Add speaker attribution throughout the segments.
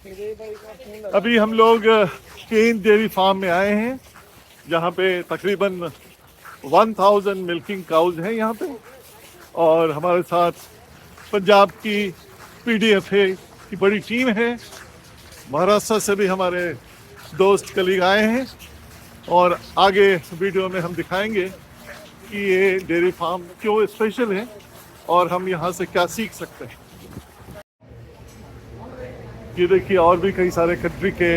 Speaker 1: अभी हम लोग केन डेयरी फार्म में आए हैं, जहाँ पे तकरीबन 1000 मिल्किंग काउज हैं यहाँ पे, और हमारे साथ पंजाब की PDFA की बड़ी टीम है। महाराष्ट्र से भी हमारे दोस्त कलीग आए हैं, और आगे वीडियो में हम दिखाएंगे कि ये डेयरी फार्म क्यों स्पेशल है और हम यहाँ से क्या सीख सकते हैं। ये देखिए, और भी कई सारे कंट्री के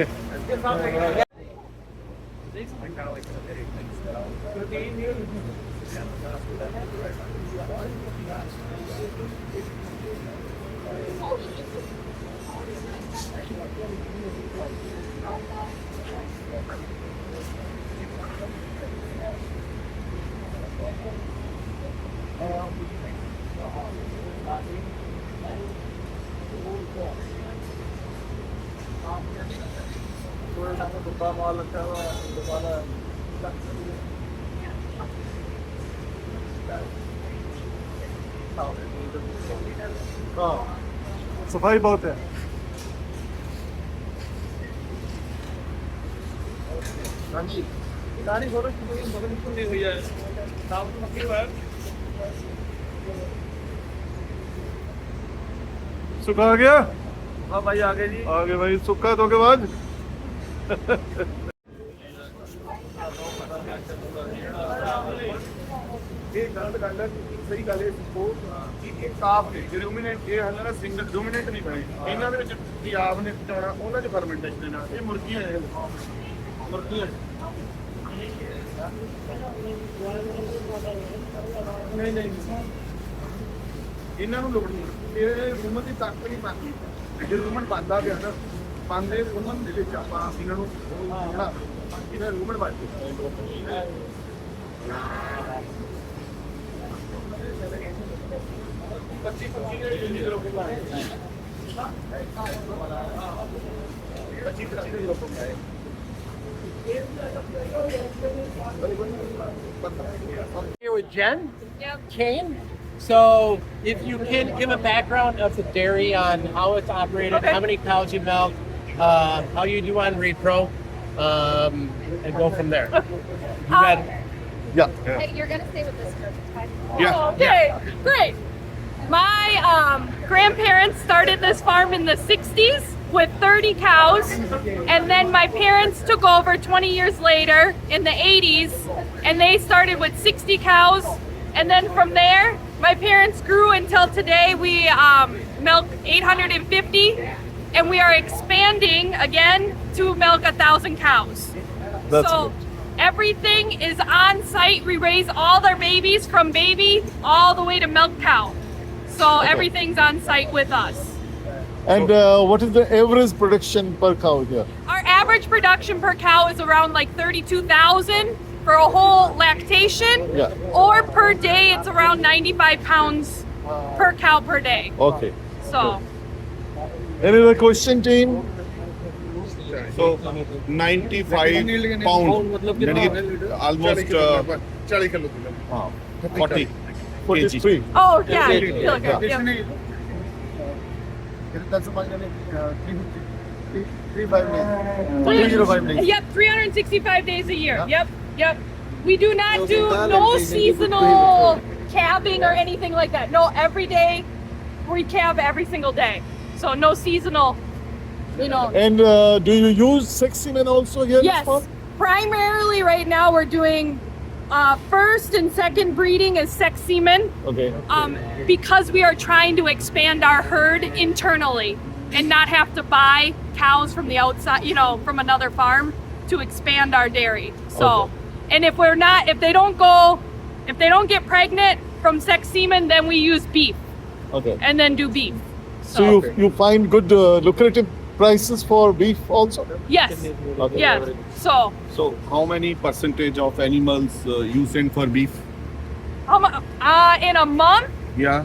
Speaker 1: सफाई बहुत है। सुखा आ गया?
Speaker 2: हाँ भाई, आगे जी,
Speaker 1: आगे भाई, सुखा तो के बाद
Speaker 2: ਇਹ ਗੱਲ ਹੈ ਸਹੀ ਗੱਲ ਹੈ ਕਿ ਇਹ ਕਾਫ ਨੇ ਜਿਹੜੇ ਰੂਮੀਨੈਂਟ ਇਹ ਹੈ ਨਾ ਸਿੰਗਲ ਰੂਮੀਨੈਂਟ ਨਹੀਂ ਬਣੇ ਇਹਨਾਂ ਦੇ ਵਿੱਚ ਵੀ ਆਪ ਨੇ ਪਚਾਉਣਾ ਉਹਨਾਂ 'ਚ ਫਰਮੈਂਟੇਸ਼ਨ ਦੇ ਨਾਲ ਇਹ ਮੁਰਗੀਆਂ ਨੇ ਮੁਰਗੀਆਂ ਨਹੀਂ ਨਹੀਂ ਇਹਨਾਂ ਨੂੰ ਲੋੜ ਨਹੀਂ ਇਹ ਰੂਮਨ ਦੀ ਤਾਕਤ ਨਹੀਂ ਪਾਉਂਦੀ ਜੇ ਰੂਮਨ ਪਾਉਂਦਾ ਗਿਆ ਨਾ ਪਾਉਂਦੇ ਰੂਮਨ ਦੇ ਵਿੱਚ ਆਪਾਂ ਇਹਨਾਂ ਨੂੰ ਹਨਾ ਇਹਨਾਂ ਰੂਮਨ ਪਾਉਂਦੇ
Speaker 3: Here with Jen, Kane. So, if you can give a background of the dairy on how it's operated, how many cows you milk, how you do on repro, and go from there. You got it.
Speaker 1: Yeah.
Speaker 4: Hey, you're gonna stay with this group, okay?
Speaker 1: Yeah.
Speaker 4: Okay, great. My grandparents started this farm in the 60s with 30 cows, and then my parents took over 20 years later in the 80s, and they started with 60 cows, and then from there, my parents grew until today. We milk 850, and we are expanding again to milk 1,000 cows.
Speaker 1: That's
Speaker 4: so.
Speaker 1: good.
Speaker 4: Everything is on site. We raise all their babies from baby all the way to milk cow. So everything's on site with us.
Speaker 1: And what is the average production per cow here?
Speaker 4: Our average production per cow is around like 32,000 for a whole lactation.
Speaker 1: Yeah.
Speaker 4: Or per day it's around 95 pounds per cow per day.
Speaker 1: Okay.
Speaker 4: So
Speaker 1: Any other question, team?
Speaker 2: So 95 pound यानी कि almost 40 kilo 40
Speaker 1: 43.
Speaker 4: oh yeah. Yep. Yep, 365 days a year. Yep. We do not do no seasonal calving or anything like that. No, every day we calve every single day. So no seasonal,
Speaker 1: And do you use sex semen also here? in this
Speaker 4: Yes,
Speaker 1: farm?
Speaker 4: primarily right now we're doing first and second breeding is sex semen.
Speaker 1: Okay.
Speaker 4: Because we are trying to expand our herd internally and not have to buy cows from the outside, from another farm to expand our dairy. So,
Speaker 1: Okay.
Speaker 4: and if they don't get pregnant from sex semen, then we use beef
Speaker 1: Okay.
Speaker 4: and then do beef.
Speaker 1: So you find good lucrative prices for beef also?
Speaker 4: Yes,
Speaker 1: Okay.
Speaker 4: yes. So
Speaker 2: how many percentage of animals you send for beef?
Speaker 4: in a month,
Speaker 2: Yeah.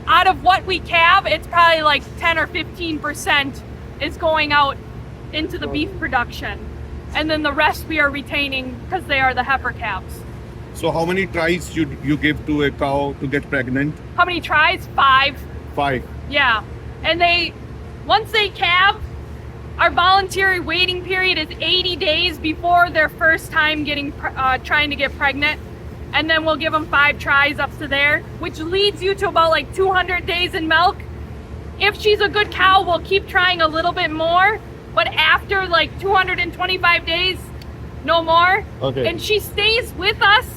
Speaker 4: out of what we calve, it's probably like 10 or 15% is going out into the beef production. And then the rest we are retaining because they are the heifer calves.
Speaker 2: So how many tries you give to a cow to get pregnant?
Speaker 4: How many tries? 5.
Speaker 2: 5.
Speaker 4: Yeah. And Once they calve, our voluntary waiting period is 80 days before their first time trying to get pregnant. And then we'll give them 5 tries up to there, which leads you to about like 200 days in milk. If she's a good cow, we'll keep trying a little bit more, but after like 225 days, no more.
Speaker 1: Okay.
Speaker 4: And she stays with us.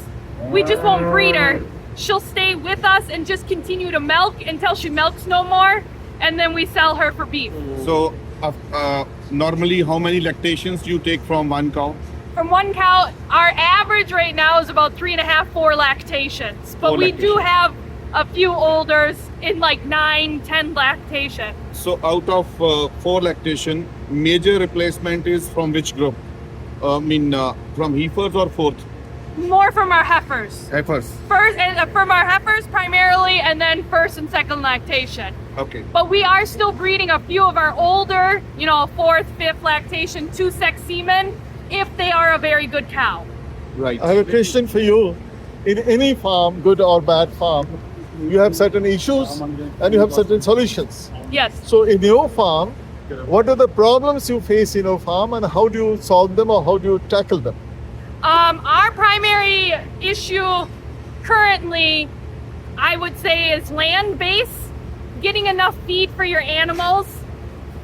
Speaker 4: We just won't breed her. She'll stay with us and just continue to milk until she milks no more, and then we sell her for beef.
Speaker 2: So, normally, how many lactations do you take from one cow?
Speaker 4: From one cow, our average right now is about 3.5, 4 lactations. But we do have a few olders in like 9, 10 lactation.
Speaker 2: So, out of 4 lactation, major replacement is from which group? From heifers or fourth?
Speaker 4: More from our heifers.
Speaker 2: Heifers.
Speaker 4: First, from our heifers primarily, and then first and second lactation.
Speaker 2: Okay.
Speaker 4: But we are still breeding a few of our older, 4th, 5th lactation, 2-sex semen, if they are a very good cow.
Speaker 2: Right.
Speaker 1: I have a question for you. In any farm, good or bad farm, you have certain issues and you have certain solutions.
Speaker 4: Yes.
Speaker 1: So in your farm, what are the problems you face in your farm and how do you solve them or how do you tackle them?
Speaker 4: Our primary issue currently, I would say, is land base, getting enough feed for your animals,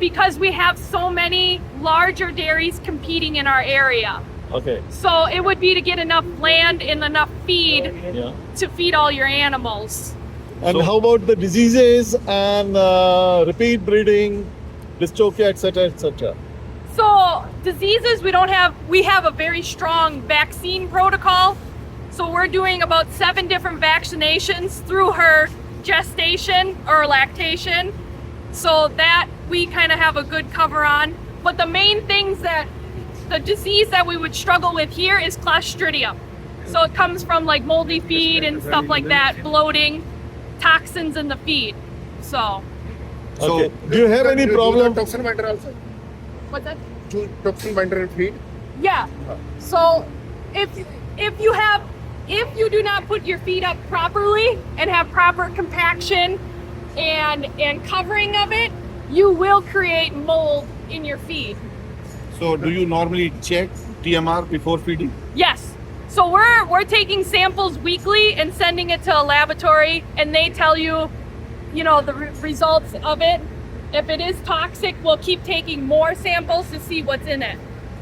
Speaker 4: because we have so many larger dairies competing in our area.
Speaker 1: Okay.
Speaker 4: So it would be to get enough land and enough feed
Speaker 1: Yeah.
Speaker 4: to feed all your animals.
Speaker 1: And how about the diseases and repeat breeding, dystocia, etc., etc.?
Speaker 4: So diseases, we have a very strong vaccine protocol. So we're doing about 7 different vaccinations through her gestation or lactation. So that we kind of have a good cover on. But the main things the disease that we would struggle with here is Clostridium. So it comes from like moldy feed and stuff like that, bloating, toxins in the feed. So.
Speaker 1: Okay. Do you have any problem?
Speaker 2: Toxin binder also?
Speaker 4: What's that?
Speaker 2: Toxin binder in feed?
Speaker 4: Yeah. So if you do not put your feed up properly and have proper compaction and covering of it, you will create mold in your feed.
Speaker 2: So, do you normally check TMR before feeding?
Speaker 4: Yes. So we're taking samples weekly and sending it to a laboratory, and they tell you, the results of it. If it is toxic, we'll keep taking more samples to see what's in it.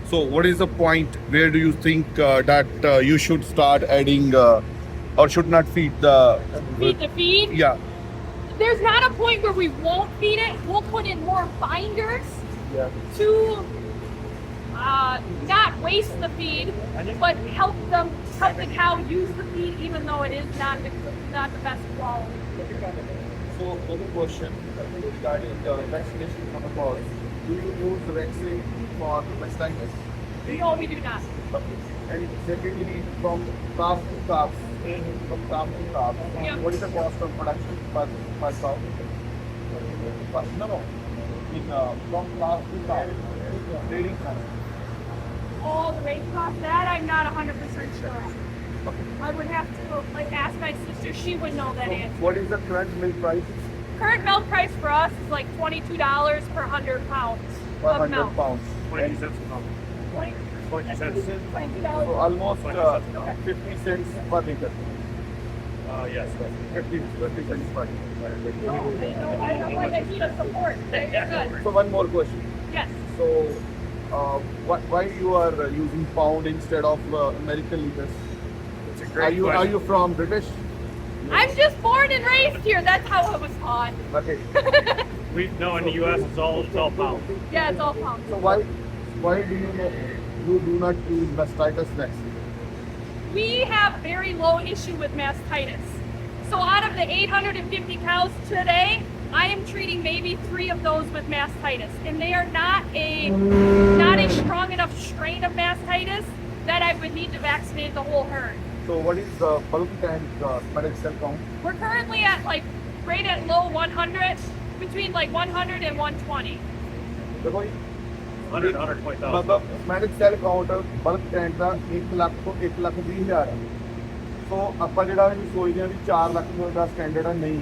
Speaker 2: So, what is the point? Where do you think that you should start adding or should not feed the
Speaker 4: feed?
Speaker 2: Yeah.
Speaker 4: There's not a point where we won't feed it. We'll put in more binders to not waste the feed, but help the cow use the feed, even though it is not the best quality.
Speaker 2: So, other question regarding vaccination protocols. Do you use the vaccine for mastitis?
Speaker 4: No, we do not.
Speaker 2: And secondly, from calf to calf,
Speaker 4: Yeah.
Speaker 2: what is the cost of production per cow? No. From calf to calf, breeding cost.
Speaker 4: All the rate cost, that I'm not 100% sure. I would have to ask my sister. She would know that answer.
Speaker 2: What is the current milk price?
Speaker 4: Current milk price for us is like $22 per 100 pounds
Speaker 2: Per
Speaker 4: of
Speaker 2: 100
Speaker 4: milk.
Speaker 2: pounds.
Speaker 5: 20 cents a pound. 20 cents.
Speaker 4: $22.
Speaker 2: So almost 50 cents per liter.
Speaker 5: Yes.
Speaker 2: 50 cents per liter.
Speaker 4: No, I know why they need a support. They're good.
Speaker 2: So one more question.
Speaker 4: Yes.
Speaker 2: So why you are using pound instead of American liters?
Speaker 5: It's a
Speaker 2: Are
Speaker 5: great
Speaker 2: you
Speaker 5: question.
Speaker 2: from British?
Speaker 4: I'm just born and raised here. That's how I was taught.
Speaker 2: Okay.
Speaker 5: No, in the U.S. it's all pound.
Speaker 4: Yeah, it's all pounds.
Speaker 2: So why do you do not use mastitis vaccine?
Speaker 4: We have very low issue with mastitis. So out of the 850 cows today, I am treating maybe 3 of those with mastitis, and they are not a strong enough strain of mastitis that I would need to vaccinate the whole herd.
Speaker 2: So what is the bulk and spermatic cell count?
Speaker 4: We're currently at right at low 100, between 100 and 120.
Speaker 2: देखो
Speaker 5: 100, 120,000.
Speaker 2: मतलब ਸਪੈਨਿਕ cell count ਬਲਕ tank ਦਾ 1 ਲੱਖ ਤੋਂ 1,20,000 ਹੈ। ਸੋ ਆਪਾਂ ਜਿਹੜਾ ਇਹ ਸੋਚਦੇ ਹਾਂ ਵੀ 4 ਲੱਖ ਦਾ standard ਆ, ਨਹੀਂ।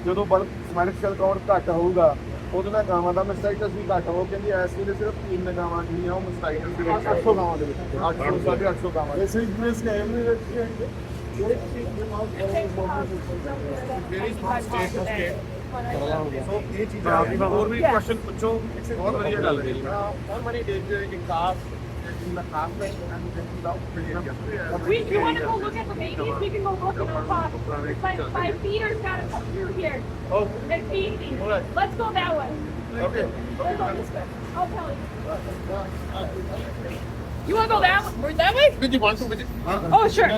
Speaker 2: ਜਦੋਂ ਬਲਕ ਸਪੈਨਿਕ ਸੈੱਲ ਕਾਊਂਟ ਘੱਟ ਹੋਊਗਾ ਉਹਦੇ ਨਾਲ ਗਾਵਾਂ ਦਾ ਮਸਟਾਈਟਸ ਵੀ ਘੱਟ ਹੋ ਕਹਿੰਦੀ ਐਸ ਵੇਲੇ ਸਿਰਫ 3 ਗਾਵਾਂ ਜਿਹੜੀਆਂ ਉਹ ਮਸਟਾਈਟਸ ਦੇ ਵਿੱਚ 800 ਗਾਵਾਂ ਦੇ ਵਿੱਚ 800 850 ਗਾਵਾਂ ਇਸ ਬਿਜ਼ਨਸ ਨੇ ਐਵਰੀ ਸੋ ਇਹ ਚੀਜ਼ਾਂ ਹੋਰ ਵੀ ਕੁਐਸਚਨ ਪੁੱਛੋ ਬਹੁਤ ਵਧੀਆ ਗੱਲ ਹੈ how many days in calf in the calf
Speaker 4: You want to go look at the babies? We can go look at the top. My feeder's got to come through here.
Speaker 2: Oh.
Speaker 4: And feed me.
Speaker 2: Alright.
Speaker 4: Let's go that way.
Speaker 2: okay
Speaker 4: Let's go this way. I'll tell you. You want to go that way? Or that way?
Speaker 2: did you want to visit
Speaker 4: Oh, sure.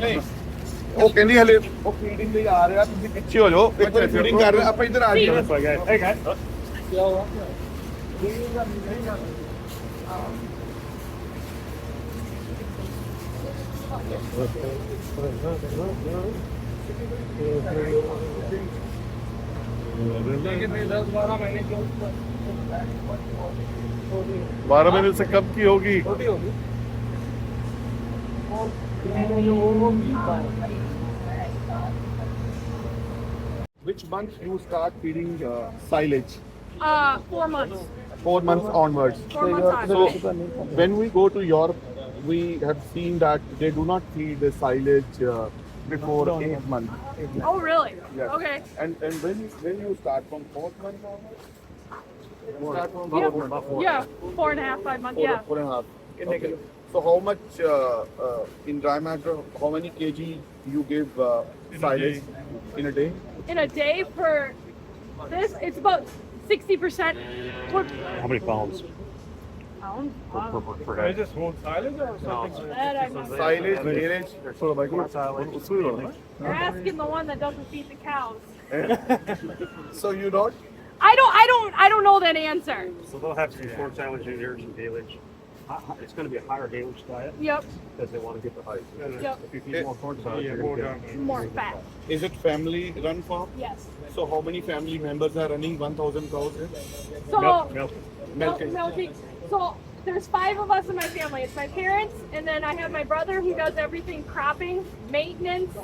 Speaker 2: ਉਹ ਕਹਿੰਦੀ ਹਲੇ ਉਹ feeding ਲਈ ਆ ਰਿਹਾ ਤੁਸੀਂ ਪਿੱਛੇ ਹੋ ਜਾਓ ਇੱਕ ਵਾਰ ਫੀਡਿੰਗ ਕਰ ਰਹੇ ਆਪਾਂ ਇੱਧਰ ਆ ਜਾਈਏ
Speaker 5: That's my guy. Hey guys.
Speaker 1: बारह महीने से कम की होगी।
Speaker 2: Which month you start feeding silage?
Speaker 4: 4 months.
Speaker 2: 4 months onwards.
Speaker 4: 4 months
Speaker 2: So
Speaker 4: on.
Speaker 2: when we go to Europe, we have seen that they do not feed the silage before 8 months.
Speaker 4: Oh, really?
Speaker 2: Yes.
Speaker 4: Okay.
Speaker 2: And when you start from 4th month onwards? Start from
Speaker 4: Yeah.
Speaker 2: 4th month.
Speaker 4: Yeah, 4.5, 5 months. Yeah.
Speaker 2: 4.5. Okay. So how much in dry matter? How many kg you give silage in a day?
Speaker 4: In a day for this, it's about 60%.
Speaker 5: How many pounds per head?
Speaker 4: That I know.
Speaker 2: Silage, haylage.
Speaker 4: You're asking the one that doesn't feed the cows.
Speaker 2: So you don't?
Speaker 4: I don't know that answer.
Speaker 5: So they'll have some short silage in here, some haylage. It's going to be a higher haylage diet
Speaker 4: Yep.
Speaker 5: because they want to get the height.
Speaker 4: Yep.
Speaker 5: If you feed more corn silage, you're going to get
Speaker 4: More fat.
Speaker 2: Is it family run farm?
Speaker 4: Yes.
Speaker 2: So how many family members are running 1,000 cows?
Speaker 4: So
Speaker 5: milk.
Speaker 4: milking. So there's 5 of us in my family. It's my parents, and then I have my brother who does everything cropping, maintenance,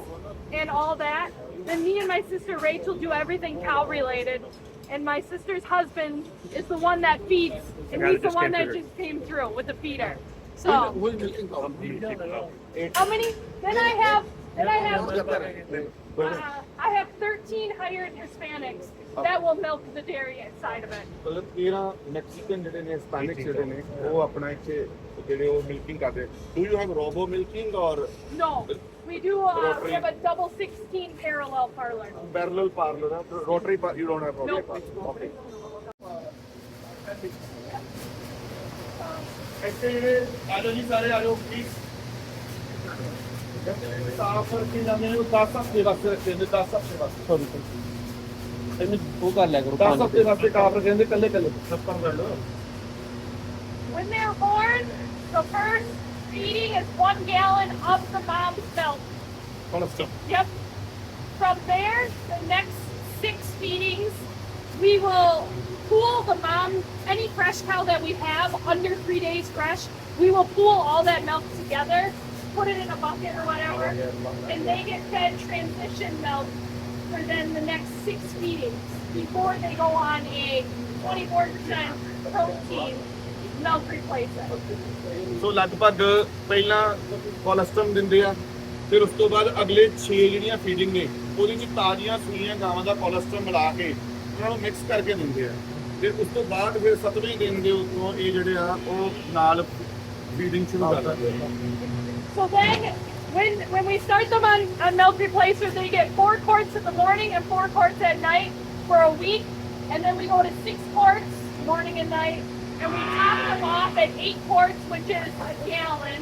Speaker 4: and all that. Then me and my sister Rachel do everything cow related. And my sister's husband is the one that feeds, and he's the one that just came through with the feeder. So
Speaker 2: Who is milking cow?
Speaker 4: how many? Then I have I have 13 hired Hispanics that will milk the dairy inside of it.
Speaker 2: ਮਤਲਬ 13 Mexican ਜਿਹੜੇ ਨੇ Hispanic ਜਿਹੜੇ ਨੇ ਉਹ ਆਪਣਾ ਇੱਥੇ ਜਿਹੜੇ ਉਹ ਮਿਲਕਿੰਗ ਕਰਦੇ do you have robo milking ਔਰ
Speaker 4: No, we do. We have a double 16 parallel parlor.
Speaker 2: Parallel parlour rotary you don't have rotary
Speaker 4: Nope.
Speaker 2: Parlour okay ਇੱਥੇ ਆਜੋ ਜੀ ਸਾਰੇ ਆਜੋ ਪਲੀਜ਼ ਸਾਫ ਕਰਕੇ ਜਾਂਦੇ ਨੇ 10 ਹਫ਼ਤੇ ਵਾਸਤੇ ਰੱਖਦੇ ਨੇ 10 ਹਫ਼ਤੇ ਵਾਸਤੇ ਸੌਰੀ ਇਹਨੂੰ ਉਹ ਕਰ ਲਿਆ ਕਰੋ 10 ਹਫ਼ਤੇ ਵਾਸਤੇ ਕਾਫ ਰੱਖਦੇ ਨੇ ਕੱਲੇ ਕੱਲੇ ਸੱਪਾਂ ਕਰ ਲਓ
Speaker 4: When they're born, the first feeding is 1 gallon of the mom's milk.
Speaker 2: Cholesterol
Speaker 4: Yep. From there, the next 6 feedings, we will pool the mom, any fresh cow that we have under 3 days fresh, we will pool all that milk together, put it in a bucket or whatever, and they get fed transition milk for then the next 6 feedings before they go on a 24% protein milk replacement.
Speaker 2: ਸੋ ਲਗਭਗ ਪਹਿਲਾਂ ਕੋਲਸਟ੍ਰਮ ਦਿੰਦੇ ਆ ਫਿਰ ਉਸ ਤੋਂ ਬਾਅਦ ਅਗਲੇ 6 ਜਿਹੜੀਆਂ ਫੀਡਿੰਗ ਨੇ ਉਹਦੇ ਵਿੱਚ ਤਾਜ਼ੀਆਂ ਸੂਈਆਂ ਗਾਵਾਂ ਦਾ ਕੋਲਸਟ੍ਰਮ ਮਿਲਾ ਕੇ ਉਹਨਾਂ ਨੂੰ ਮਿਕਸ ਕਰਕੇ ਦਿੰਦੇ ਆ ਫਿਰ ਉਸ ਤੋਂ ਬਾਅਦ ਫਿਰ 7ਵੇਂ ਦਿਨ ਦੇ ਉੱਤੋਂ ਇਹ ਜਿਹੜੇ ਆ ਉਹ ਨਾਲ ਫੀਡਿੰਗ ਸ਼ੁਰੂ ਕਰ ਦਿੰਦੇ ਆ
Speaker 4: So then, when we start them on milk replacer, they get 4 quarts in the morning and 4 quarts at night for a week, and then we go to 6 quarts morning and night, and we top them off at 8 quarts, which is a gallon,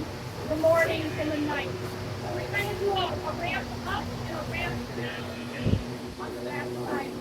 Speaker 4: the morning and the night. So we kind of do a ramp up and a ramp down on the back side.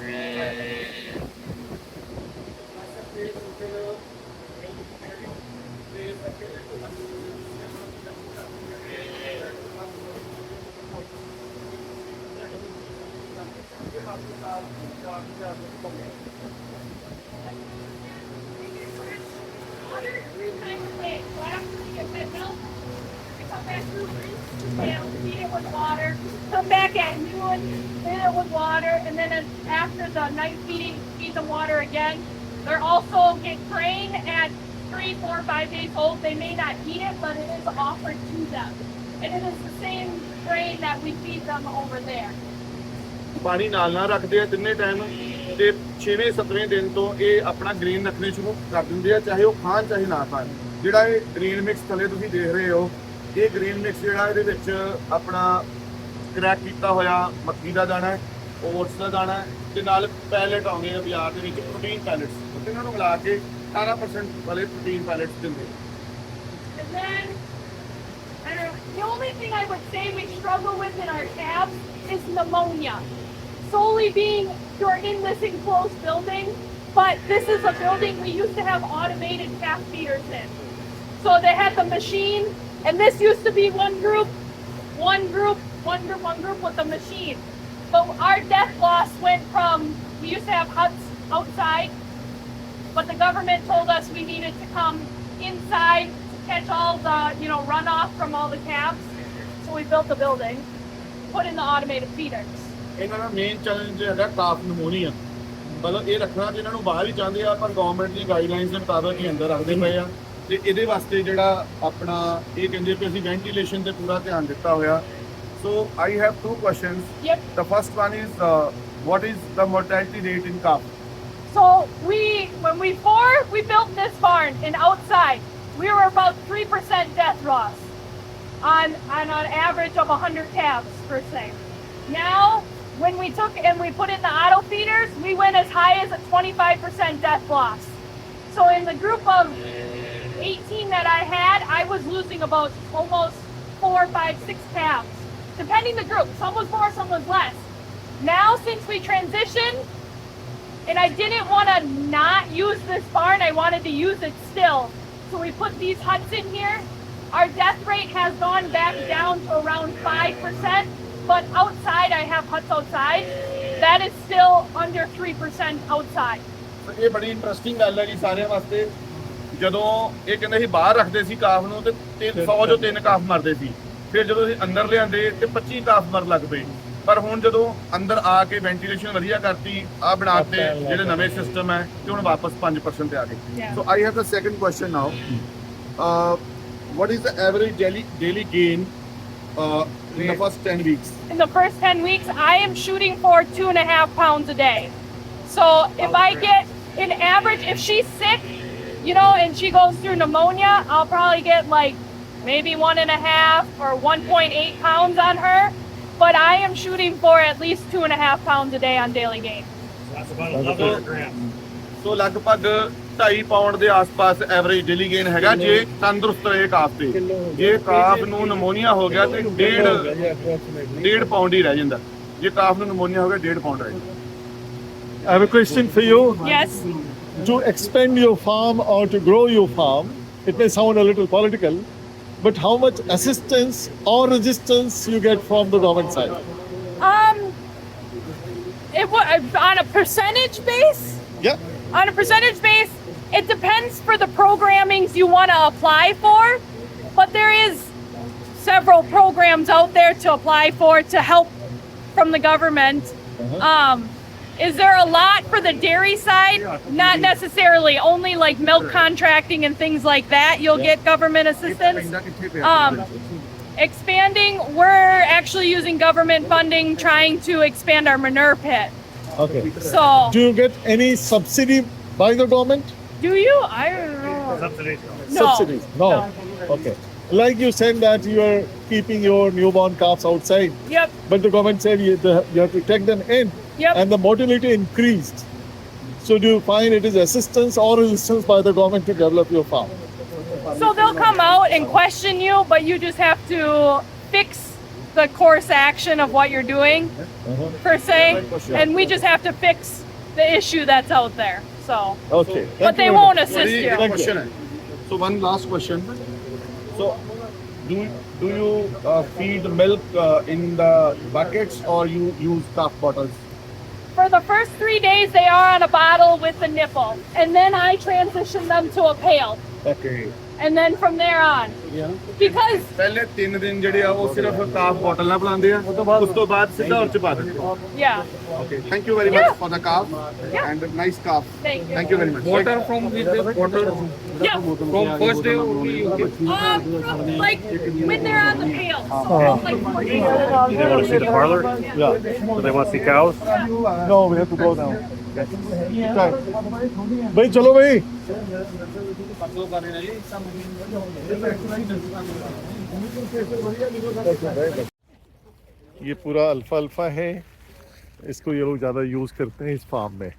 Speaker 4: Come back at noon, feed it with water, and then after the night feeding, feed them water again. They're also get grain at 3, 4, 5 days old. They may not eat it, but it is offered to them. And it is the same grain that we feed them over there.
Speaker 2: ਪਾਣੀ ਨਾਲ ਰੱਖਦੇ ਆ ਤਿੰਨੇ time ਤੇ 6ਵੇਂ 7ਵੇਂ ਦਿਨ ਤੋਂ ਇਹ ਆਪਣਾ ਗ੍ਰੇਨ ਰੱਖਣੇ ਸ਼ੁਰੂ ਕਰ ਦਿੰਦੇ ਆ, ਚਾਹੇ ਉਹ ਖਾਣ ਚਾਹੇ ਨਾ ਖਾਣ। ਜਿਹੜਾ ਇਹ ਗ੍ਰੇਨ ਮਿਕਸ ਥੱਲੇ ਤੁਸੀਂ ਦੇਖ ਰਹੇ ਹੋ, ਇਹ ਗ੍ਰੇਨ ਮਿਕਸ ਜਿਹੜਾ ਇਹਦੇ ਵਿੱਚ ਆਪਣਾ ਕਰੈਕ ਕੀਤਾ ਹੋਇਆ ਮੱਕੀ ਦਾ ਦਾਣਾ ਹੈ, ਓਟਸ ਦਾ ਦਾਣਾ ਹੈ ਤੇ ਨਾਲ ਪੈਲੇਟ ਆਉਂਦੇ ਆ ਬਾਜ਼ਾਰ ਦੇ ਵਿੱਚ ਪ੍ਰੋਟੀਨ ਪੈਲੇਟਸ, ਇਹਨਾਂ ਨੂੰ ਮਿਲਾ ਕੇ 18% ਵਾਲੇ ਪ੍ਰੋਟੀਨ ਪੈਲੇਟਸ ਦਿੰਦੇ ਆ।
Speaker 4: And then, the only thing I would say we struggle with in our calves is pneumonia. Solely being you're in this enclosed building, but this is a building we used to have automated calf feeders in. So they had the machine, and this used to be one group with the machine. But our death loss went from, we used to have huts outside, but the government told us we needed to come inside to catch all the, runoff from all the calves. So we built the building, put in the automated feeders.
Speaker 2: ਇਹਨਾਂ ਦਾ main challenge ਹੈਗਾ ਕਾਫ pneumonia. ਮਤਲਬ ਇਹ ਰੱਖਣਾ ਤੇ ਇਹਨਾਂ ਨੂੰ ਬਾਹਰ ਹੀ ਚਾਹੁੰਦੇ ਆ, ਪਰ ਗਵਰਨਮੈਂਟ ਦੀ ਗਾਈਡਲਾਈਨਸ ਦੇ ਮੁਤਾਬਕ ਹੀ ਅੰਦਰ ਰੱਖਦੇ ਪਏ ਆ। ਤੇ ਇਹਦੇ ਵਾਸਤੇ ਜਿਹੜਾ ਆਪਣਾ ਇਹ ਕਹਿੰਦੇ ਕਿ ਅਸੀਂ ਵੈਂਟੀਲੇਸ਼ਨ ਤੇ ਪੂਰਾ ਧਿਆਨ ਦਿੱਤਾ ਹੋਇਆ। ਸੋ I have 2 questions.
Speaker 4: Yep.
Speaker 2: The first one is what is the mortality rate in calf?
Speaker 4: So when we built this barn and outside, we were about 3% death loss on an average of 100 calves per se. Now, when we took and we put in the auto feeders, we went as high as a 25% death loss. So in the group of 18 that I had, I was losing about almost 4, 5, 6 calves, depending the group. Some was more, some was less. Now, since we transitioned, and I didn't want to not use this barn, I wanted to use it still. So we put these huts in here. Our death rate has gone back down to around 5%. But outside, I have huts outside. That is still under 3% outside.
Speaker 2: ਇਹ ਬੜੀ interesting ਗੱਲ ਹੈ ਜੀ ਸਾਰਿਆਂ ਵਾਸਤੇ। ਜਦੋਂ ਇਹ ਕਹਿੰਦੇ ਸੀ ਬਾਹਰ ਰੱਖਦੇ ਸੀ ਕਾਫ ਨੂੰ ਤੇ 100 ਚੋਂ 3 ਕਾਫ ਮਰਦੇ ਸੀ, ਫਿਰ ਜਦੋਂ ਅਸੀਂ ਅੰਦਰ ਲਿਆਂਦੇ ਤੇ 25 ਕਾਫ ਮਰਨ ਲੱਗ ਪਏ। ਪਰ ਹੁਣ ਜਦੋਂ ਅੰਦਰ ਆ ਕੇ ਵੈਂਟੀਲੇਸ਼ਨ ਵਧੀਆ ਕਰਤੀ, ਆ ਬਣਾਤੇ ਜਿਹੜੇ ਨਵੇਂ ਸਿਸਟਮ ਹੈ, ਤੇ ਹੁਣ ਵਾਪਸ 5% ਤੇ ਆ ਗਏ। So I have the second question now, what is the average daily gain in the first 10 weeks?
Speaker 4: In the first 10 weeks, I am shooting for 2.5 pounds a day. So if I get an average, if she's sick, and she goes through pneumonia, I'll probably get like maybe 1.5 or 1.8 pounds on her. But I am shooting for at least 2.5 pounds a day on daily gain.
Speaker 5: That's about 1100 grams.
Speaker 2: ਸੋ ਲਗਭਗ 2.5 pound ਦੇ ਆਸ-ਪਾਸ average daily gain ਹੈਗਾ ਜੇ ਤੰਦਰੁਸਤ ਰਹੇ ਕਾਫ ਤੇ। ਜੇ ਕਾਫ ਨੂੰ ਨਮੋਨੀਆ ਹੋ ਗਿਆ ਤੇ 1.5 ਪਾਉਂਡ ਹੀ ਰਹਿ ਜਾਂਦਾ। ਜੇ ਕਾਫ ਨੂੰ ਨਮੋਨੀਆ ਹੋ ਗਿਆ 1.5 ਪਾਉਂਡ ਰਹਿ ਜਾਂਦਾ।
Speaker 1: I have a question for you.
Speaker 4: Yes.
Speaker 1: To expand your farm or to grow your farm, it may sound a little political, but how much assistance or resistance you get from the government side?
Speaker 4: On a percentage base?
Speaker 1: Yeah.
Speaker 4: On a percentage base, it depends for the programmings you want to apply for, but there is several programs out there to apply for to help from the government. Is there a lot for the dairy side? Not necessarily. Only like milk contracting and things like that, you'll get government assistance. Expanding, we're actually using government funding trying to expand our manure pit.
Speaker 1: Okay.
Speaker 4: So,
Speaker 1: Do you get any subsidy by the government?
Speaker 4: do you? I don't know.
Speaker 5: Subsidies.
Speaker 4: No.
Speaker 1: Subsidies? No. Okay. Like you said that you are keeping your newborn calves outside,
Speaker 4: Yep.
Speaker 1: but the government said you have to take them in,
Speaker 4: Yep.
Speaker 1: and the mortality increased. So do you find it is assistance or resistance by the government to develop your farm?
Speaker 4: So they'll come out and question you, but you just have to fix the course action of what you're doing, per se, and we just have to fix the issue that's out there. So,
Speaker 1: Okay.
Speaker 4: but they won't assist you.
Speaker 2: question है. So one last question. So do you feed milk in the buckets or you use calf bottles?
Speaker 4: For the first 3 days, they are on a bottle with a nipple, and then I transition them to a pail.
Speaker 2: Okay.
Speaker 4: and then from there on. Because
Speaker 2: ਪਹਿਲੇ 3 ਦਿਨ ਜਿਹੜੇ ਆ ਉਹ ਸਿਰਫ ਕਾਫ bottle ਨਾਲ ਬਣਾਉਂਦੇ ਆ ਉਸ ਤੋਂ ਬਾਅਦ ਸਿੱਧਾ ਉਹ ਚ ਪਾ ਦਿੰਦੇ ਆ
Speaker 4: yeah,
Speaker 2: okay thank you very much for the calf and nice calf
Speaker 4: thank you.
Speaker 2: Thank you very much water firm with water
Speaker 4: Yeah.
Speaker 2: from first day only
Speaker 4: Like when they're on the pail. Like 14
Speaker 5: They want to see the parlor?
Speaker 1: Yeah.
Speaker 5: Do they want to see cows?
Speaker 1: No, we have to go now. भाई चलो भाई। ये पूरा alpha alpha है, इसको ये लोग ज़्यादा यूज़ करते हैं इस फार्म में।